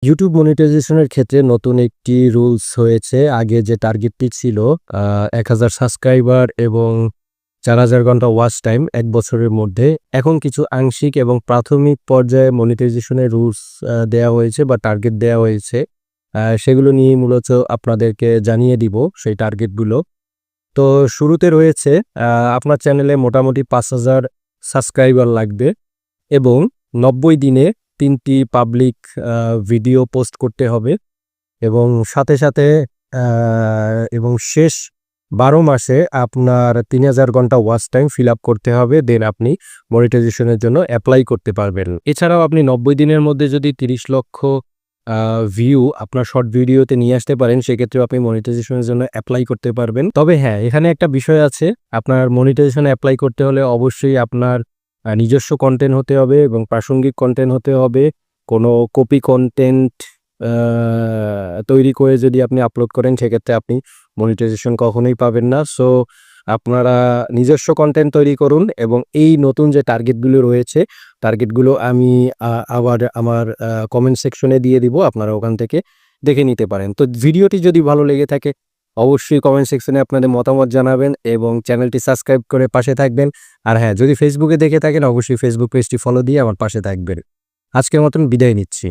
YouTube মনিটাইজেশনের ক্ষেত্রে নতুন একটি রুলস হয়েছে। আগে যে টার্গেটটি ছিল ১,০০০ সাবস্ক্রাইবার এবং ৪,০০০ ঘন্টা ওয়াচ টাইম ১ বছরের মধ্যে। এখন কিছু আংশিক এবং প্রাথমিক পর্যায়ে মনিটাইজেশনের রুলস দেয়া হয়েছে বা টার্গেট দেয়া হয়েছে। সেগুলো নিয়েই মূলত আপনাদেরকে জানিয়ে দিব সেই টার্গেটগুলো। তো শুরুতে রয়েছে আপনার চ্যানেলে মোটামুটি ৫,০০০ সাবস্ক্রাইবার লাগবে এবং ৯০ দিনে ৩ টি পাবলিক ভিডিও পোস্ট করতে হবে এবং সাথে এবং শেষ ১২ মাসে আপনার ৩,০০০ ঘন্টা ওয়াচ টাইম ফিল আপ করতে হবে। দেন আপনি মনিটাইজেশনের জন্য এপ্লাই করতে পারবেন। এছাড়াও আপনি ৯০ দিনের মধ্যে যদি ৩০ লক্ষ ভিউ আপনার শর্ট ভিডিওতে নিয়ে আসতে পারেন, সেক্ষেত্রেও আপনি মনিটাইজেশনের জন্য এপ্লাই করতে পারবেন। তবে হ্যাঁ, এখানে একটা বিষয় আছে। আপনার মনিটাইজেশন এপ্লাই করতে হলে অবশ্যই আপনার নিজস্ব কনটেন্ট হতে হবে এবং প্রাসঙ্গিক কনটেন্ট হতে হবে। কোনো কপি কনটেন্ট আ তৈরি করে যদি আপনি আপলোড করেন, সেক্ষেত্রে আপনি মনিটাইজেশন কখনোই পাবেন না। সো আপনারা নিজস্ব কনটেন্ট তৈরি করুন এবং এই নতুন যে টার্গেটগুলো রয়েছে, টার্গেটগুলো আমি আবার আমার কমেন্ট সেকশনে দিয়ে দিব। আপনারা ওখান থেকে দেখে নিতে পারেন। তো ভিডিওটি যদি ভালো লেগে থাকে, অবশ্যই কমেন্ট সেকশনে আপনাদের মতামত জানাবেন এবং চ্যানেলটি সাবস্ক্রাইব করে পাশে থাকবেন। আর হ্যাঁ, যদি ফেসবুকে দেখে থাকেন, অবশ্যই ফেসবুক পেজটি ফলো দিয়ে আমার পাশে থাকবেন। আজকের মতন বিদায় নিচ্ছি।